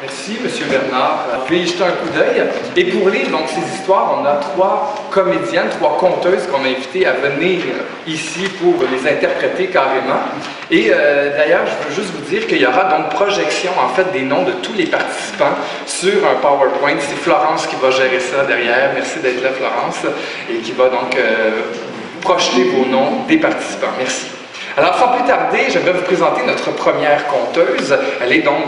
Merci, M. Bernard. Vous pouvez y jeter un coup d'œil. Et pour lire donc, ces histoires, on a 3 comédiennes, 3 conteuses qu'on a invitées à venir ici pour les interpréter carrément. Et d'ailleurs, je veux juste vous dire qu'il y aura donc projection en fait des noms de tous les participants sur un PowerPoint. C'est Florence qui va gérer ça derrière. Merci d'être là, Florence. Et qui va donc projeter vos noms des participants. Merci. Alors, sans plus tarder, j'aimerais vous présenter notre première conteuse. Elle est donc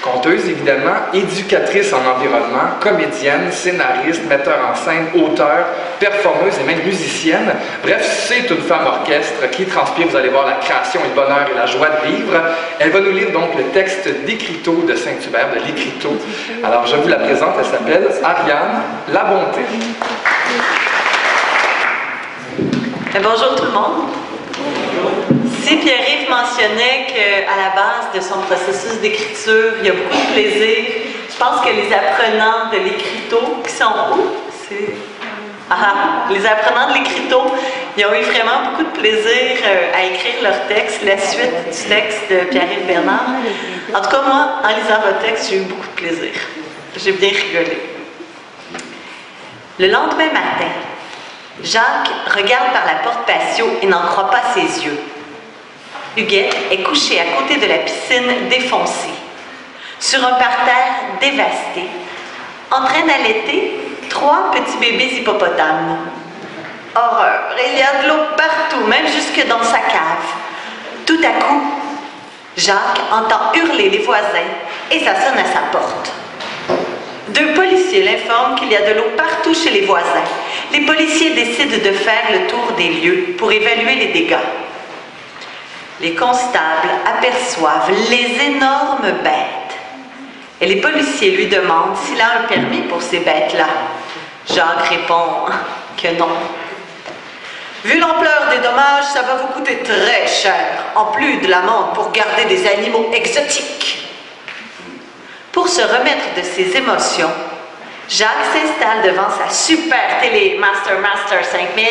conteuse, évidemment, éducatrice en environnement, comédienne, scénariste, metteur en scène, auteure, performeuse et même musicienne. Bref, c'est une femme orchestre qui transpire, vous allez voir, la création et le bonheur et la joie de vivre. Elle va nous lire donc le texte d'Écriteau de Saint-Hubert, de l'Écriteau. Alors, je vous la présente, elle s'appelle Ariane La Bonté. Bonjour tout le monde. Si Pierre-Yves mentionnait qu'à la base de son processus d'écriture, il y a beaucoup de plaisir, je pense que les apprenants de l'Écriteau, qui sont où? Les apprenants de l'Écriteau, ils ont eu vraiment beaucoup de plaisir à écrire leur texte, la suite du texte de Pierre-Yves Bernard. En tout cas, moi, en lisant votre texte, j'ai eu beaucoup de plaisir. J'ai bien rigolé. Le lendemain matin, Jacques regarde par la porte patio et n'en croit pas ses yeux. Huguette est couchée à côté de la piscine défoncée, sur un parterre dévasté, en train d'allaiter 3 petits bébés hippopotames. Horreur! Il y a de l'eau partout, même jusque dans sa cave. Tout à coup, Jacques entend hurler les voisins et ça sonne à sa porte. 2 policiers l'informent qu'il y a de l'eau partout chez les voisins. Les policiers décident de faire le tour des lieux pour évaluer les dégâts. Les constables aperçoivent les énormes bêtes. Et les policiers lui demandent s'il a un permis pour ces bêtes-là. Jacques répond que non. Vu l'ampleur des dommages, ça va vous coûter très cher, en plus de l'amende pour garder des animaux exotiques. Pour se remettre de ses émotions, Jacques s'installe devant sa super télé Master 5000.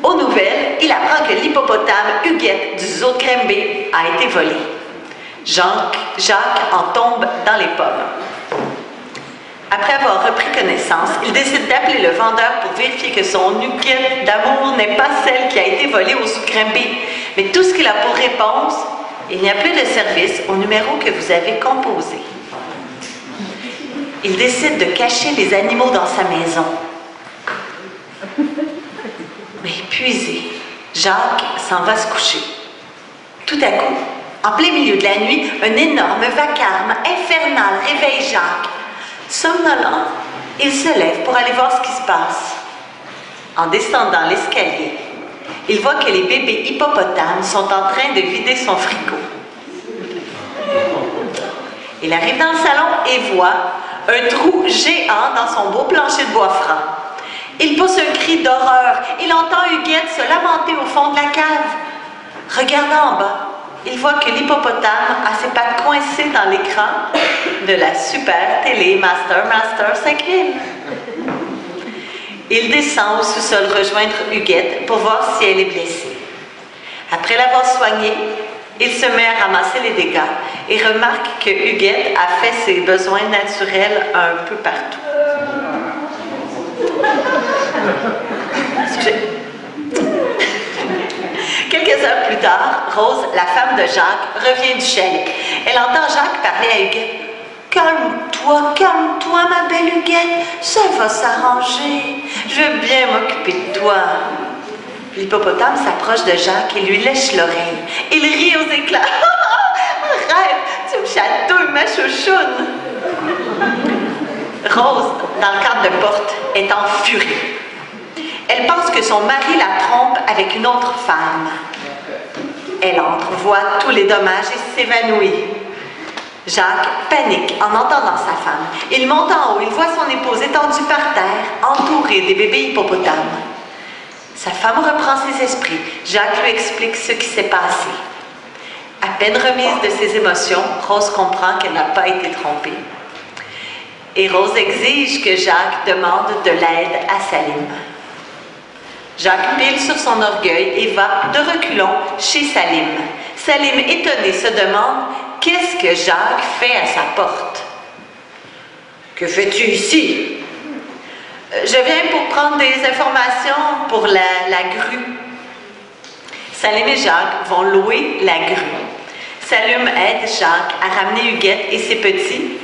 Aux nouvelles, il apprend que l'hippopotame Huguette du zoo de Grimby a été volé. Jacques en tombe dans les pommes. Après avoir repris connaissance, il décide d'appeler le vendeur pour vérifier que son Huguette d'amour n'est pas celle qui a été volée au zoo de Grimby. Mais tout ce qu'il a pour réponse, il n'y a plus de service au numéro que vous avez composé. Il décide de cacher les animaux dans sa maison. Mais épuisé, Jacques s'en va se coucher. Tout à coup, en plein milieu de la nuit, un énorme vacarme infernal réveille Jacques. Somnolent, il se lève pour aller voir ce qui se passe. En descendant l'escalier, il voit que les bébés hippopotames sont en train de vider son frigo. Il arrive dans le salon et voit un trou géant dans son beau plancher de bois franc. Il pousse un cri d'horreur. Il entend Huguette se lamenter au fond de la cave. Regardant en bas, il voit que l'hippopotame a ses pattes coincées dans l'écran de la super télé Master 5000. Il descend au sous-sol rejoindre Huguette pour voir si elle est blessée. Après l'avoir soignée, il se met à ramasser les dégâts et remarque que Huguette a fait ses besoins naturels un peu partout. Quelques heures plus tard, Rose, la femme de Jacques, revient du chalet. Elle entend Jacques parler à Huguette. « Calme-toi, ma belle Huguette, ça va s'arranger. Je veux bien m'occuper de toi. » L'hippopotame s'approche de Jacques et lui lèche l'oreille. Il rit aux éclats. « Arrête, tu me chatouilles, ma chouchoune. » Rose, dans le cadre de porte, est en furie. Elle pense que son mari la trompe avec une autre femme. Elle entre, voit tous les dommages et s'évanouit. Jacques panique en entendant sa femme. Il monte en haut, il voit son épouse étendue par terre, entourée des bébés hippopotames. Sa femme reprend ses esprits. Jacques lui explique ce qui s'est passé. À peine remise de ses émotions, Rose comprend qu'elle n'a pas été trompée. Et Rose exige que Jacques demande de l'aide à Salim. Jacques pile sur son orgueil et va de reculons chez Salim. Salim, étonné, se demande qu'est-ce que Jacques fait à sa porte. « Que fais-tu ici? »« Je viens pour prendre des informations pour la grue. » Salim et Jacques vont louer la grue. Salim aide Jacques à ramener Huguette et ses petits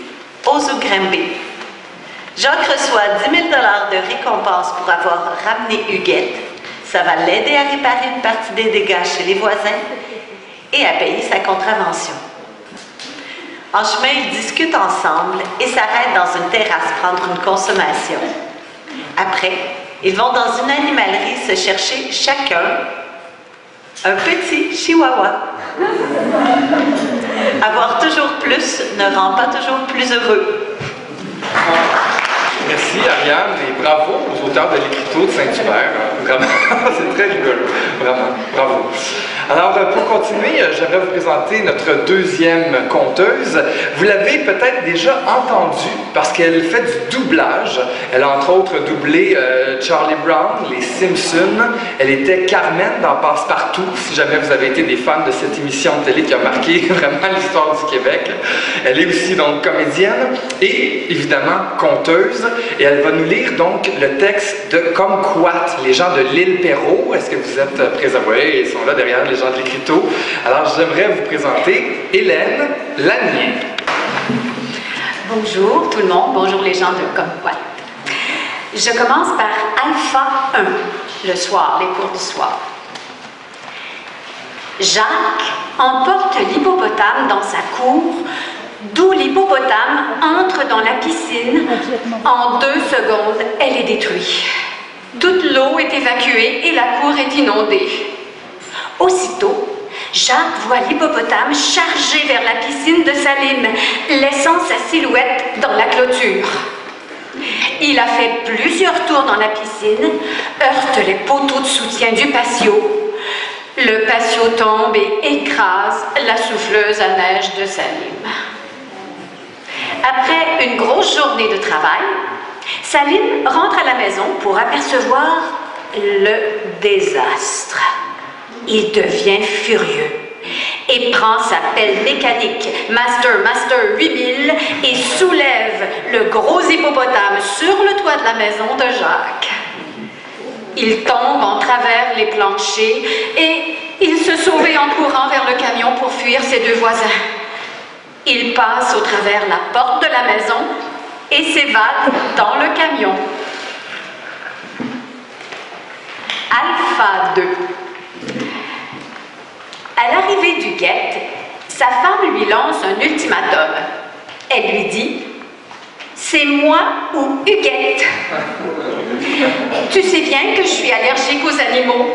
aux Ougrimbe. Jacques reçoit 10 000 $ de récompense pour avoir ramené Huguette. Ça va l'aider à réparer une partie des dégâts chez les voisins et à payer sa contravention. En chemin, ils discutent ensemble et s'arrêtent dans une terrasse prendre une consommation. Après, ils vont dans une animalerie se chercher chacun un petit chihuahua. Avoir toujours plus ne rend pas toujours plus heureux. Merci Ariane et bravo aux auteurs de l'écriteau de Saint-Hubert. Vraiment, c'est très rigolo. Vraiment, bravo. Alors, pour continuer, j'aimerais vous présenter notre deuxième conteuse. Vous l'avez peut-être déjà entendue parce qu'elle fait du doublage. Elle a entre autres doublé Charlie Brown, Les Simpsons. Elle était Carmen dans Passe-Partout, si jamais vous avez été des fans de cette émission de télé qui a marqué vraiment l'histoire du Québec. Elle est aussi donc comédienne et évidemment conteuse. Et elle va nous lire donc le texte de Kumquat, les gens de l'île Perrot. Est-ce que vous êtes présents? Oui, ils sont là derrière les gens de l'écriteau. Alors, j'aimerais vous présenter Hélène Lanier. Bonjour tout le monde, bonjour les gens de Kumquat. Je commence par Alpha 1, le soir, les cours du soir. Jacques emporte l'hippopotame dans sa cour, d'où l'hippopotame entre dans la piscine. En 2 secondes, elle est détruite. Toute l'eau est évacuée et la cour est inondée. Aussitôt, Jacques voit l'hippopotame charger vers la piscine de Salim, laissant sa silhouette dans la clôture. Il a fait plusieurs tours dans la piscine, heurte les poteaux de soutien du patio. Le patio tombe et écrase la souffleuse à neige de Salim. Après une grosse journée de travail, Salim rentre à la maison pour apercevoir le désastre. Il devient furieux et prend sa pelle mécanique Master 8000 et soulève le gros hippopotame sur le toit de la maison de Jacques. Il tombe en travers les planchers et il se sauve en courant vers le camion pour fuir ses 2 voisins. Il passe au travers la porte de la maison et s'évade dans le camion. Alpha 2. À l'arrivée d'Huguette, sa femme lui lance un ultimatum. Elle lui dit « C'est moi ou Huguette. Tu sais bien que je suis allergique aux animaux. »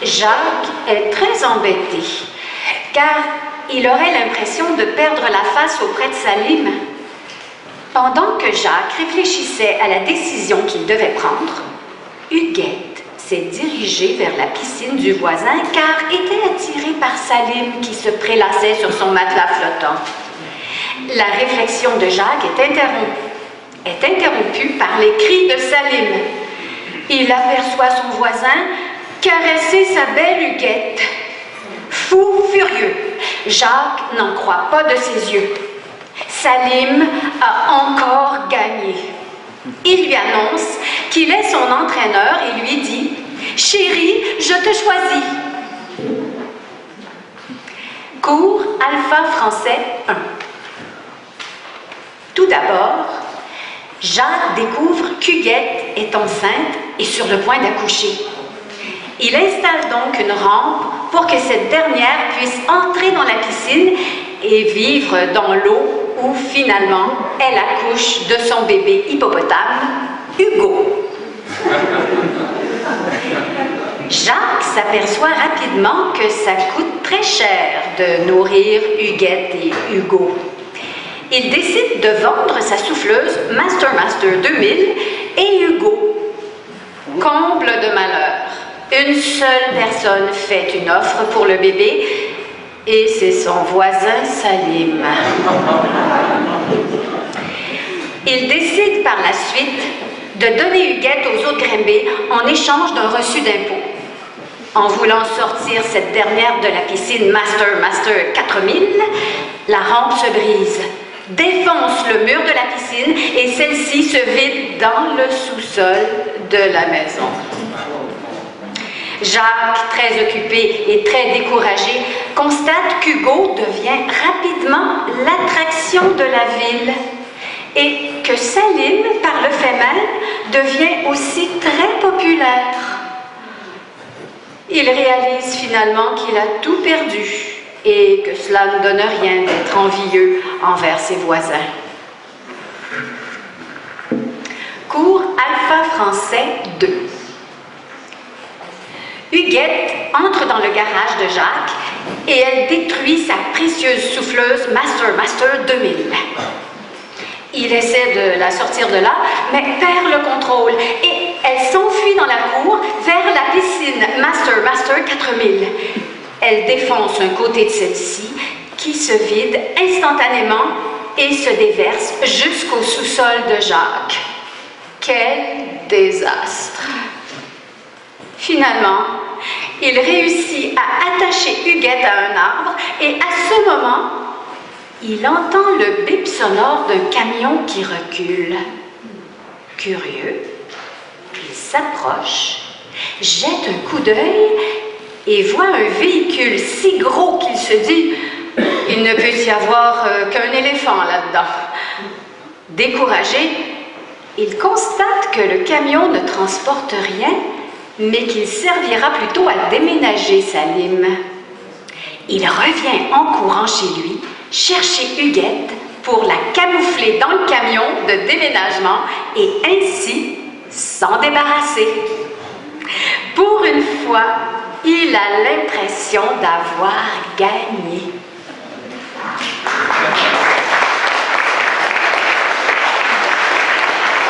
Jacques est très embêté, car il aurait l'impression de perdre la face auprès de Salim. Pendant que Jacques réfléchissait à la décision qu'il devait prendre, Huguette s'est dirigée vers la piscine du voisin car était attirée par Salim qui se prélassait sur son matelas flottant. La réflexion de Jacques est interrompue par les cris de Salim. Il aperçoit son voisin caresser sa belle Huguette. Fou furieux, Jacques n'en croit pas de ses yeux. Salim a encore gagné. Il lui annonce qu'il est son entraîneur et lui dit « Chérie, je te choisis ». Cours Alpha français 1. Tout d'abord, Jacques découvre qu'Huguette est enceinte et sur le point d'accoucher. Il installe donc une rampe pour que cette dernière puisse entrer dans la piscine et vivre dans l'eau où finalement elle accouche de son bébé hippopotame, Hugo. Jacques s'aperçoit rapidement que ça coûte très cher de nourrir Huguette et Hugo. Il décide de vendre sa souffleuse Master 2000 et Hugo. Comble de malheur. Une seule personne fait une offre pour le bébé et c'est son voisin Salim. Il décide par la suite de donner Huguette aux autres Grimbé en échange d'un reçu d'impôt. En voulant sortir cette dernière de la piscine Master 4000, la rampe se brise, défonce le mur de la piscine et celle-ci se vide dans le sous-sol de la maison. Jacques, très occupé et très découragé, constate qu'Hugo devient rapidement l'attraction de la ville et que Salim, par le fait même, devient aussi très populaire. Il réalise finalement qu'il a tout perdu et que cela ne donne rien d'être envieux envers ses voisins. Cours Alpha français 2. Huguette entre dans le garage de Jacques et elle détruit sa précieuse souffleuse Master 2000. Il essaie de la sortir de là, mais perd le contrôle et elle s'enfuit dans la cour vers la piscine Master 4000. Elle défonce un côté de celle-ci qui se vide instantanément et se déverse jusqu'au sous-sol de Jacques. Quel désastre! Finalement, il réussit à attacher Huguette à un arbre et à ce moment, il entend le bip sonore d'un camion qui recule. Curieux, il s'approche, jette un coup d'œil et voit un véhicule si gros qu'il se dit « Il ne peut y avoir qu'un éléphant là-dedans ». Découragé, il constate que le camion ne transporte rien, mais qu'il servira plutôt à déménager Salim. Il revient en courant chez lui, chercher Huguette pour la camoufler dans le camion de déménagement et ainsi s'en débarrasser. Pour une fois, il a l'impression d'avoir gagné.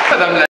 Madame